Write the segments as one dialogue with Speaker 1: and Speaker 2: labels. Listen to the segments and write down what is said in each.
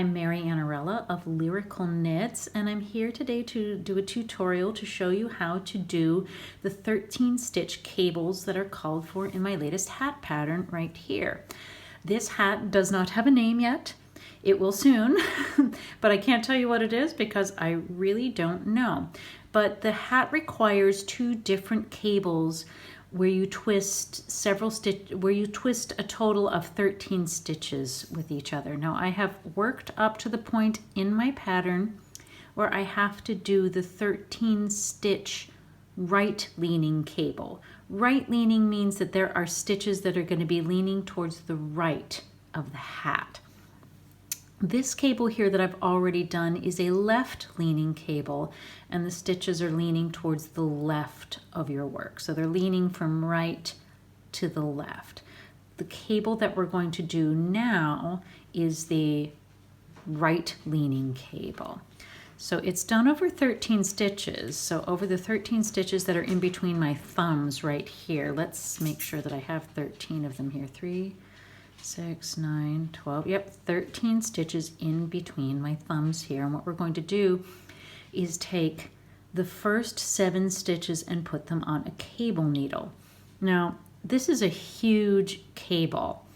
Speaker 1: I'm Mary Annarella of Lyrical Knits, and I'm here today to do a tutorial to show you how to do the 13 stitch cables that are called for in my latest hat pattern right here. This hat does not have a name yet. It will soon, but I can't tell you what it is because I really don't know. But the hat requires two different cables where you twist a total of 13 stitches with each other. Now I have worked up to the point in my pattern where I have to do the 13 stitch right leaning cable. Right leaning means that there are stitches that are going to be leaning towards the right of the hat. This cable here that I've already done is a left leaning cable, and the stitches are leaning towards the left of your work. So they're leaning from right to the left. The cable that we're going to do now is the right leaning cable. So it's done over 13 stitches. So over the 13 stitches that are in between my thumbs right here. Let's make sure that I have 13 of them here. 3, 6, 9, 12, yep, 13 stitches in between my thumbs here. And what we're going to do is take the first 7 stitches and put them on a cable needle. Now, this is a huge cable,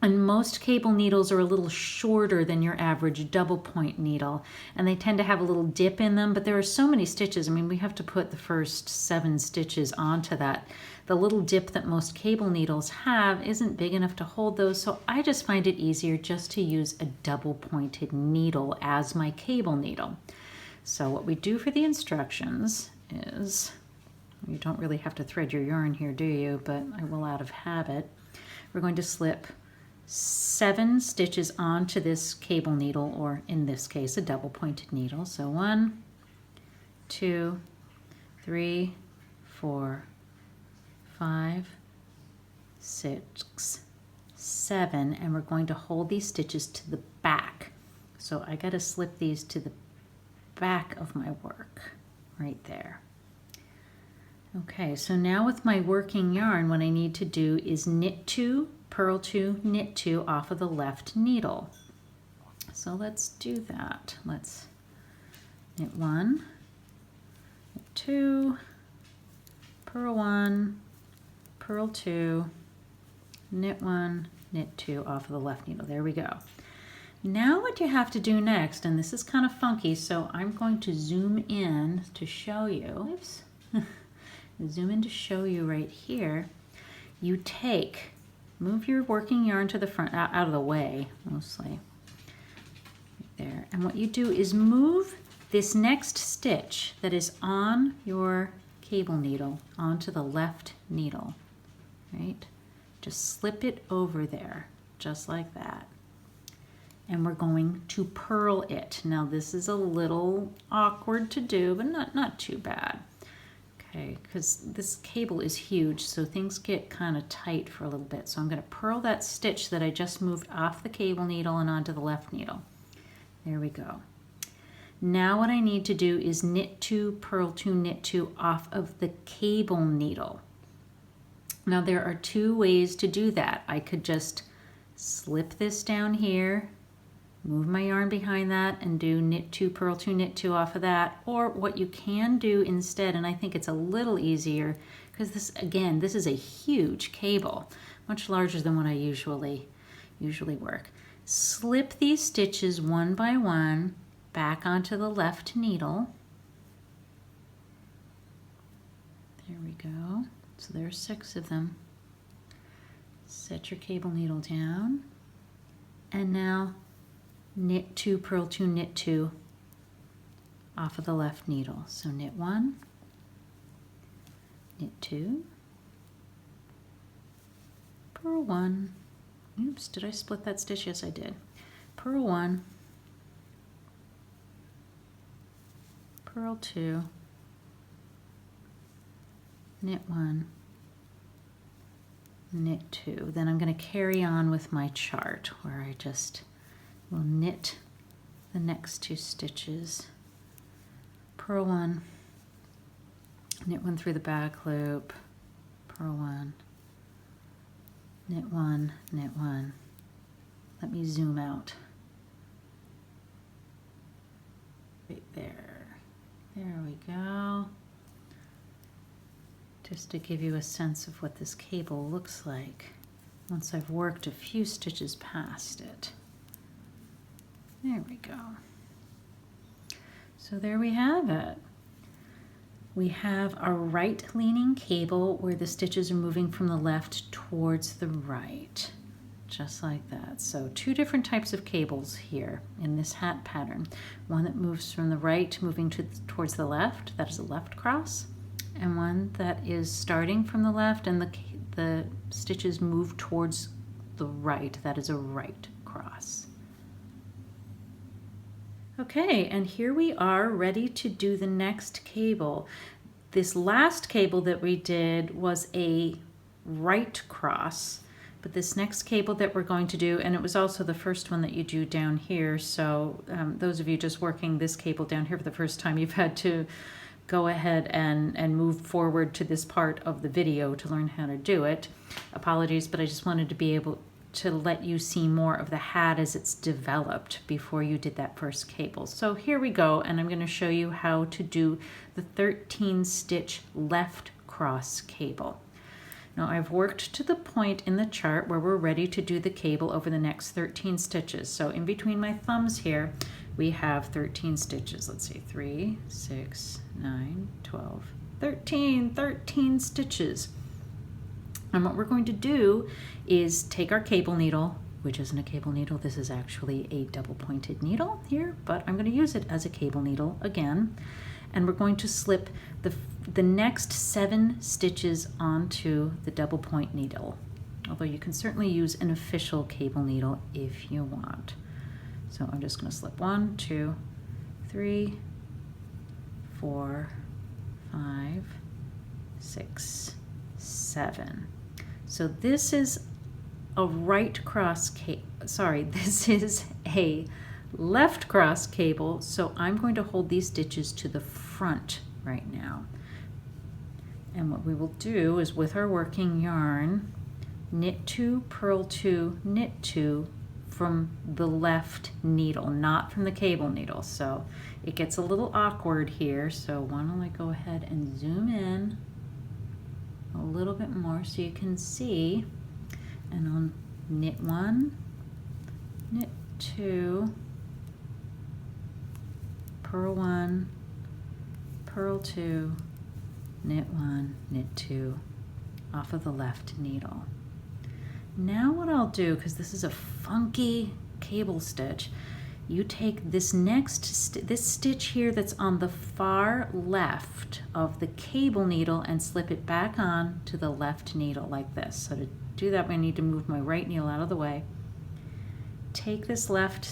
Speaker 1: and most cable needles are a little shorter than your average double point needle, and they tend to have a little dip in them, but there are so many stitches. I mean, we have to put the first 7 stitches onto that. The little dip that most cable needles have isn't big enough to hold those, so I just find it easier just to use a double pointed needle as my cable needle. So what we do for the instructions is, you don't really have to thread your yarn here, do you? But I will out of habit. We're going to slip 7 stitches onto this cable needle, or in this case, a double pointed needle. So 1, 2, 3, 4, 5, 6, 7, and we're going to hold these stitches to the back. So I got to slip these to the back of my work right there. Okay, so now with my working yarn, what I need to do is knit 2, purl 2, knit 2 off of the left needle. So let's do that. Let's knit 1, knit 2, purl 1, purl 2, knit 1, knit 2 off of the left needle. There we go. Now what you have to do next, and this is kind of funky, so I'm going to zoom in to show you. Oops. Zoom in to show you right here. You move your working yarn to the front, out of the way mostly. Right there. And what you do is move this next stitch that is on your cable needle onto the left needle. Right? Just slip it over there, just like that. And we're going to purl it. Now this is a little awkward to do, but not too bad. Okay, because this cable is huge, so things get kind of tight for a little bit. So I'm going to purl that stitch that I just moved off the cable needle and onto the left needle. There we go. Now what I need to do is knit 2, purl 2, knit 2 off of the cable needle. Now there are 2 ways to do that. I could just slip this down here, move my yarn behind that, and do knit 2, purl 2, knit 2 off of that. Or what you can do instead, and I think it's a little easier, because this is a huge cable, much larger than what I usually work. Slip these stitches one by one back onto the left needle. There we go. So there's 6 of them. Set your cable needle down, and now knit 2, purl 2, knit 2 off of the left needle. So knit 1, knit 2, purl 1. Oops, did I split that stitch? Yes, I did. Purl 1, purl 2, knit 1, knit 2. Then I'm going to carry on with my chart where I just will knit the next 2 stitches, purl 1, knit 1 through the back loop, purl 1, knit 1, knit 1. Let me zoom out. right there. There we go. Just to give you a sense of what this cable looks like once I've worked a few stitches past it. There we go. So there we have it. We have a right leaning cable where the stitches are moving from the left towards the right, just like that. So two different types of cables here in this hat pattern. One that moves from the right, moving towards the left, that is a left cross, and one that is starting from the left and the stitches move towards the right, that is a right cross. Okay, and here we are ready to do the next cable. This last cable that we did was a right cross, but this next cable that we're going to do, and it was also the first one that you do down here, so those of you just working this cable down here for the first time, you've had to go ahead and move forward to this part of the video to learn how to do it. Apologies, but I just wanted to be able to let you see more of the hat as it's developed before you did that first cable. So here we go, and I'm going to show you how to do the 13 stitch left cross cable. Now I've worked to the point in the chart where we're ready to do the cable over the next 13 stitches. So in between my thumbs here, we have 13 stitches. Let's see, 3, 6, 9, 12, 13 stitches. And what we're going to do is take our cable needle, which isn't a cable needle, this is actually a double pointed needle here, but I'm going to use it as a cable needle again. And we're going to slip the next 7 stitches onto the double point needle. Although you can certainly use an official cable needle if you want. So I'm just going to slip 1, 2, 3, 4, 5, 6, 7. So this is a right cross cable, this is a left cross cable, so I'm going to hold these stitches to the front right now. And what we will do is with our working yarn, knit 2, purl 2, knit 2 from the left needle, not from the cable needle. So it gets a little awkward here, so why don't I go ahead and zoom in a little bit more so you can see, and I'll knit 1, knit 2, purl 1, purl 2, knit 1, knit 2 off of the left needle. Now what I'll do, because this is a funky cable stitch, you take this this stitch here that's on the far left of the cable needle and slip it back on to the left needle like this. So to do that, I need to move my right needle out of the way. Take this left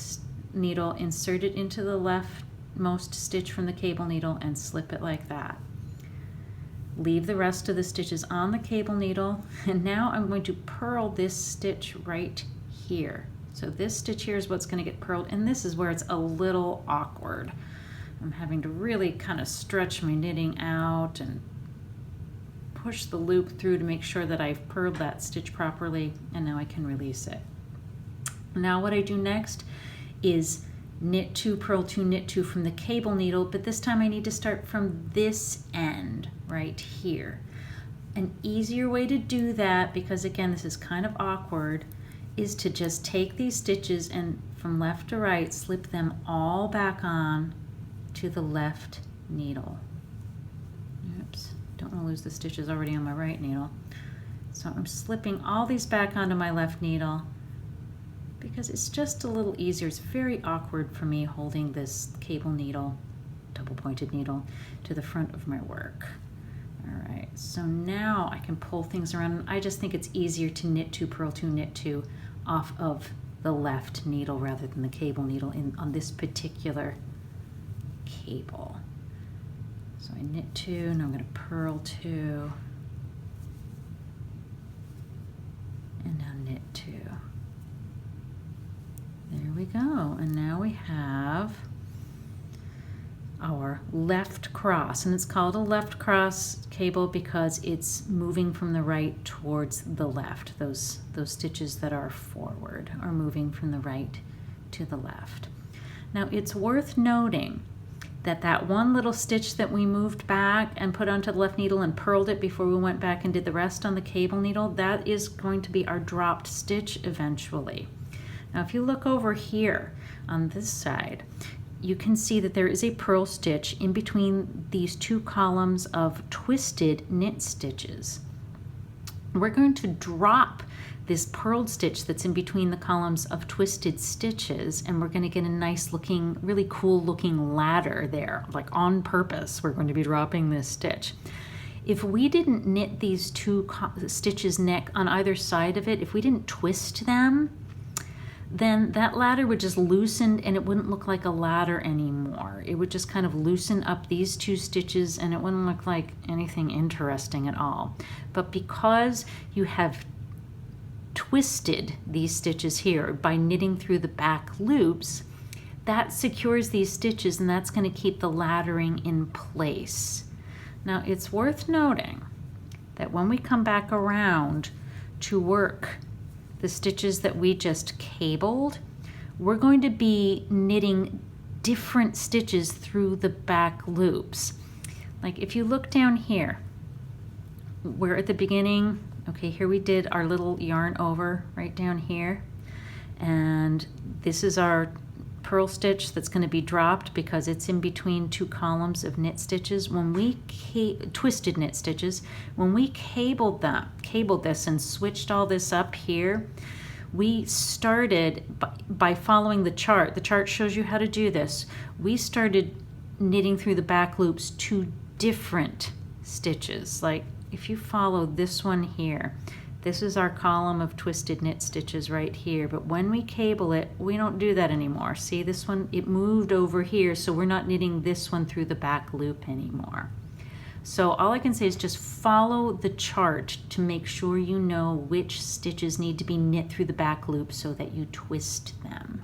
Speaker 1: needle, insert it into the leftmost stitch from the cable needle and slip it like that. Leave the rest of the stitches on the cable needle, and now I'm going to purl this stitch right here. So this stitch here is what's going to get purled, and this is where it's a little awkward. I'm having to really kind of stretch my knitting out and push the loop through to make sure that I've purled that stitch properly, and now I can release it. Now what I do next is knit 2, purl 2, knit 2 from the cable needle, but this time I need to start from this end right here. An easier way to do that, because again this is kind of awkward, is to just take these stitches and from left to right slip them all back on to the left needle. Oops, don't want to lose the stitches already on my right needle. So I'm slipping all these back onto my left needle because it's just a little easier. It's very awkward for me holding this cable needle, double pointed needle, to the front of my work. All right, so now I can pull things around. I just think it's easier to knit 2, purl 2, knit 2 off of the left needle rather than the cable needle on this particular cable. So I knit 2, and I'm going to purl 2, and now knit 2. There we go, and now we have our left cross, and it's called a left cross cable because it's moving from the right towards the left. Those stitches that are forward are moving from the right to the left. Now it's worth noting that one little stitch that we moved back and put onto the left needle and purled it before we went back and did the rest on the cable needle, that is going to be our dropped stitch eventually. Now if you look over here on this side, you can see that there is a purl stitch in between these two columns of twisted knit stitches. We're going to drop this purled stitch that's in between the columns of twisted stitches, and we're going to get a nice looking, really cool looking ladder there, like on purpose. We're going to be dropping this stitch. If we didn't knit these two stitches neck on either side of it, if we didn't twist them, then that ladder would just loosen and it wouldn't look like a ladder anymore. It would just kind of loosen up these two stitches and it wouldn't look like anything interesting at all. But because you have twisted these stitches here by knitting through the back loops, that secures these stitches and that's going to keep the laddering in place. Now it's worth noting that when we come back around to work the stitches that we just cabled, we're going to be knitting different stitches through the back loops. Like if you look down here, we're at the beginning, okay, here we did our little yarn over right down here, and this is our purl stitch that's going to be dropped because it's in between two columns of knit stitches. When we twisted knit stitches, when we cabled this and switched all this up here, we started by following the chart. The chart shows you how to do this. We started knitting through the back loops two different stitches. Like if you follow this one here, this is our column of twisted knit stitches right here, but when we cable it, we don't do that anymore. See, this one, it moved over here, so we're not knitting this one through the back loop anymore. So all I can say is just follow the chart to make sure you know which stitches need to be knit through the back loop so that you twist them.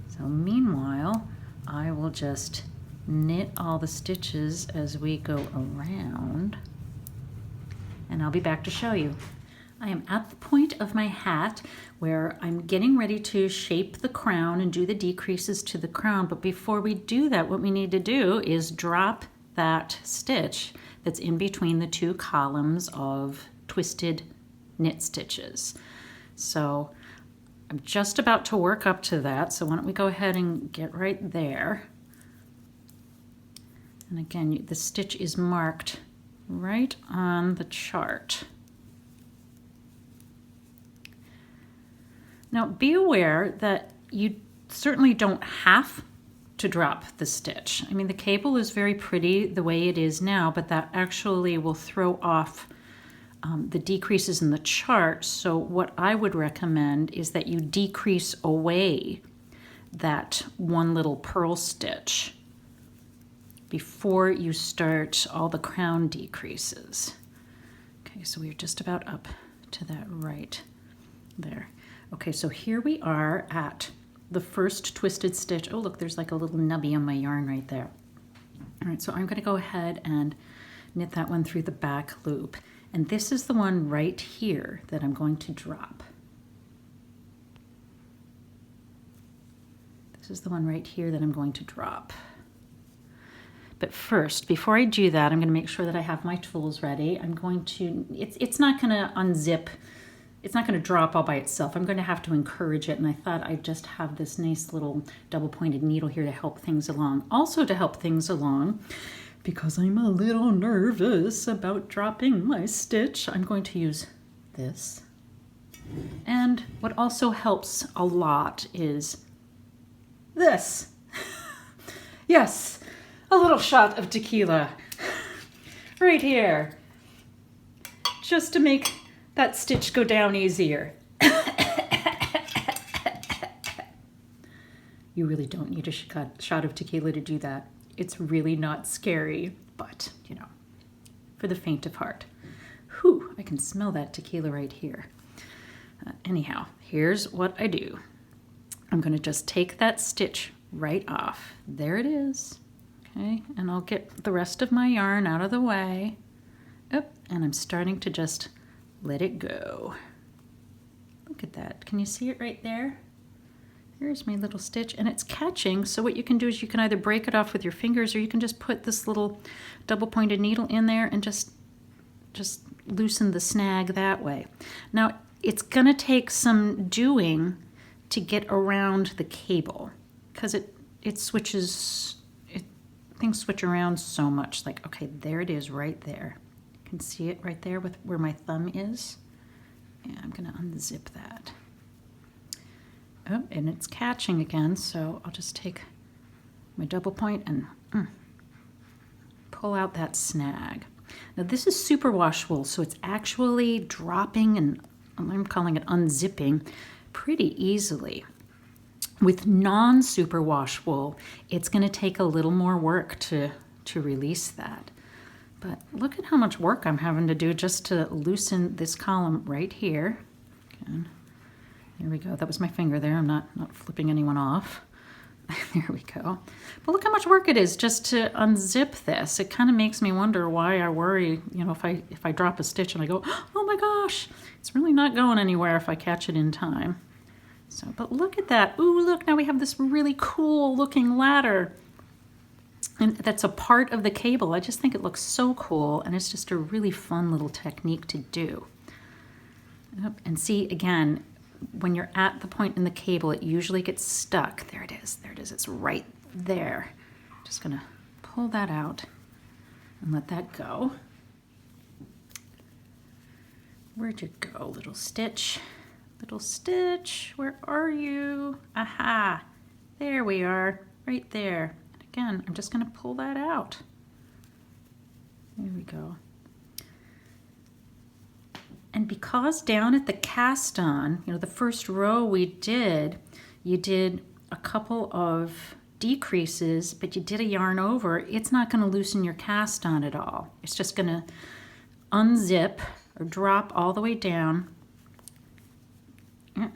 Speaker 1: So meanwhile, I will just knit all the stitches as we go around, and I'll be back to show you. I am at the point of my hat where I'm getting ready to shape the crown and do the decreases to the crown, but before we do that, what we need to do is drop that stitch that's in between the two columns of twisted knit stitches. So I'm just about to work up to that, so why don't we go ahead and get right there. And again, the stitch is marked right on the chart. Now be aware that you certainly don't have to drop the stitch. I mean, the cable is very pretty the way it is now, but that actually will throw off the decreases in the chart. So what I would recommend is that you decrease away that one little purl stitch before you start all the crown decreases. Okay, so we're just about up to that right there. Okay, so here we are at the first twisted stitch. Oh, look, there's like a little nubby on my yarn right there. All right, so I'm gonna go ahead and knit that one through the back loop. And this is the one right here that I'm going to drop. This is the one right here that I'm going to drop. But first, before I do that, I'm going to make sure that I have my tools ready. I'm going to, it's not going to unzip, it's not going to drop all by itself. I'm going to have to encourage it, and I thought I'd just have this nice little double-pointed needle here to help things along. Also to help things along, because I'm a little nervous about dropping my stitch, I'm going to use this. And what also helps a lot is this. Yes. A little shot of tequila right here, just to make that stitch go down easier. You really don't need a shot of tequila to do that. It's really not scary, but you know, for the faint of heart. Whew, I can smell that tequila right here. Anyhow, here's what I do. I'm going to just take that stitch right off. There it is. Okay, and I'll get the rest of my yarn out of the way. Oh, and I'm starting to just let it go. Look at that. Can you see it right there? Here's my little stitch, and it's catching. So what you can do is you can either break it off with your fingers, or you can just put this little double pointed needle in there and just loosen the snag that way. Now it's gonna take some doing to get around the cable, because it switches, things switch around so much. Like, okay, there it is right there. You can see it right there with where my thumb is. Yeah, I'm gonna unzip that. Oh, and it's catching again, so I'll just take my double point and pull out that snag. Now this is superwash wool, so it's actually dropping, and I'm calling it unzipping, pretty easily. With non-superwash wool, it's going to take a little more work to release that. But look at how much work I'm having to do just to loosen this column right here. Okay. There we go. That was my finger there. I'm not flipping anyone off. There we go. But look how much work it is just to unzip this. It kind of makes me wonder why I worry, you know, if I drop a stitch and I go, oh my gosh, it's really not going anywhere if I catch it in time. So, but look at that. Ooh, look, now we have this really cool looking ladder. And that's a part of the cable. I just think it looks so cool, and it's just a really fun little technique to do. And see, again, when you're at the point in the cable, it usually gets stuck. There it is, there it is, it's right there. Just gonna pull that out and let that go. Where'd you go, little stitch? Little stitch, where are you? Aha, there we are, right there. And again, I'm just gonna pull that out. There we go. And because down at the cast on, you know, the first row we did, you did a couple of decreases, but you did a yarn over, it's not gonna loosen your cast on at all. It's just gonna unzip or drop all the way down. With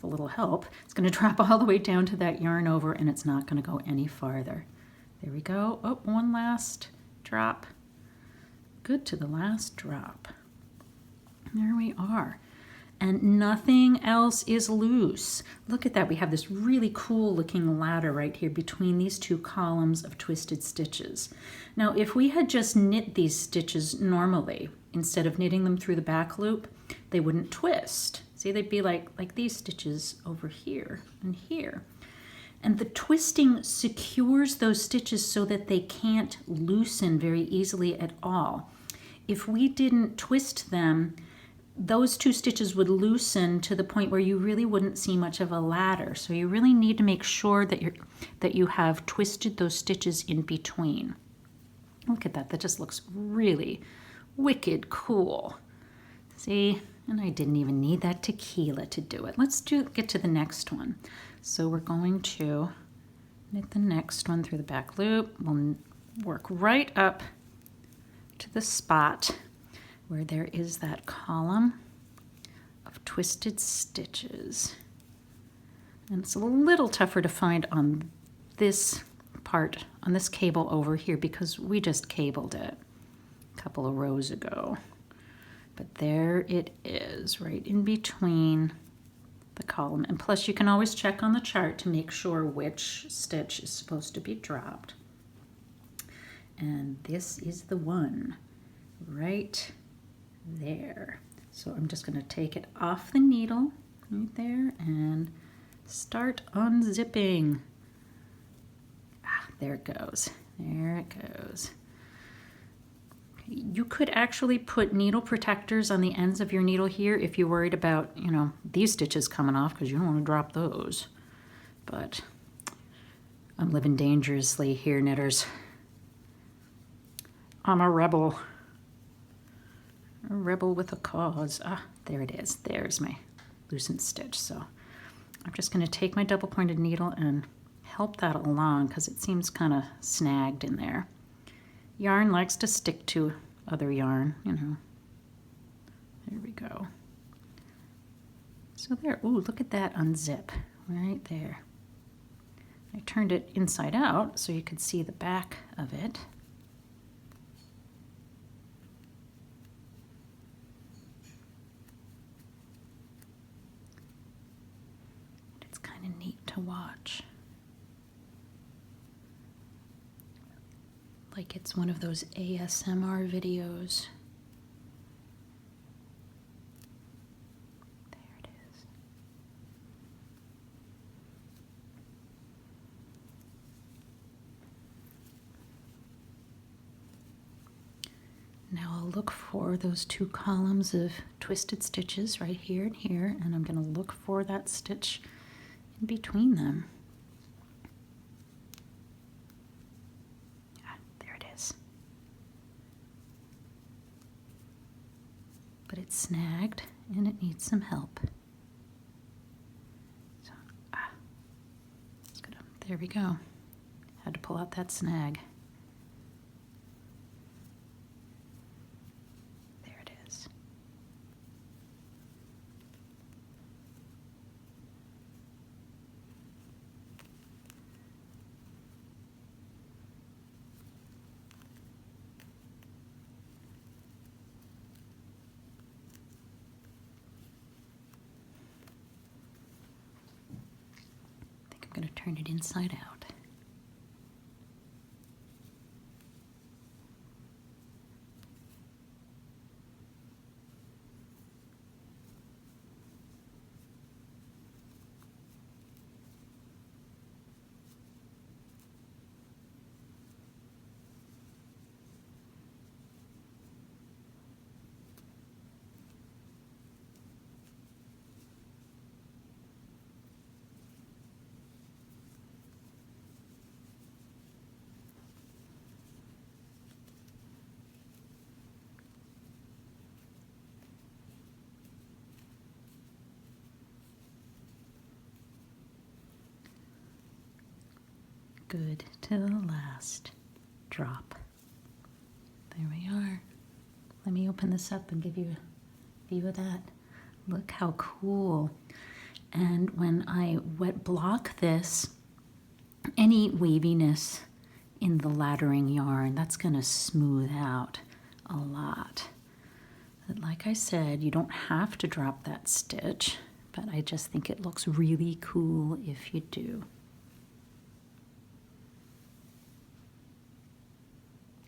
Speaker 1: a little help, it's going to drop all the way down to that yarn over, and it's not going to go any farther. There we go. Oh, one last drop. Good to the last drop. There we are. And nothing else is loose. Look at that. We have this really cool looking ladder right here between these two columns of twisted stitches. Now, if we had just knit these stitches normally, instead of knitting them through the back loop, they wouldn't twist. See, they'd be like these stitches over here and here. And the twisting secures those stitches so that they can't loosen very easily at all. If we didn't twist them, those two stitches would loosen to the point where you really wouldn't see much of a ladder. So you really need to make sure that you have twisted those stitches in between. Look at that, that just looks really wicked cool. See? And I didn't even need that tequila to do it. Let's get to the next one. So we're going to knit the next one through the back loop. We'll work right up to the spot where there is that column of twisted stitches. And it's a little tougher to find on this part, on this cable over here, because we just cabled it a couple of rows ago. But there it is, right in between the column. And plus you can always check on the chart to make sure which stitch is supposed to be dropped. And this is the one right there. So I'm just going to take it off the needle right there and start unzipping. Ah, there it goes. There it goes. You could actually put needle protectors on the ends of your needle here if you're worried about, you know, these stitches coming off, because you don't want to drop those. But I'm living dangerously here, knitters. I'm a rebel. A rebel with a cause. Ah, there it is. There's my loosened stitch. So I'm just going to take my double pointed needle and help that along, because it seems kind of snagged in there. Yarn likes to stick to other yarn, you know. There we go. So there, ooh, look at that unzip right there. I turned it inside out so you could see the back of it. It's kind of neat to watch. Like it's one of those ASMR videos. There it is. Now I'll look for those 2 columns of twisted stitches right here and here, and I'm going to look for that stitch in between them. Ah, there it is. But it's snagged and it needs some help. So, there we go. Had to pull out that snag. I'm going to turn it inside out. Good to the last drop. There we are. Let me open this up and give you a view of that. Look how cool. And when I wet block this, any waviness in the laddering yarn, that's going to smooth out a lot. But like I said, you don't have to drop that stitch, but I just think it looks really cool if you do.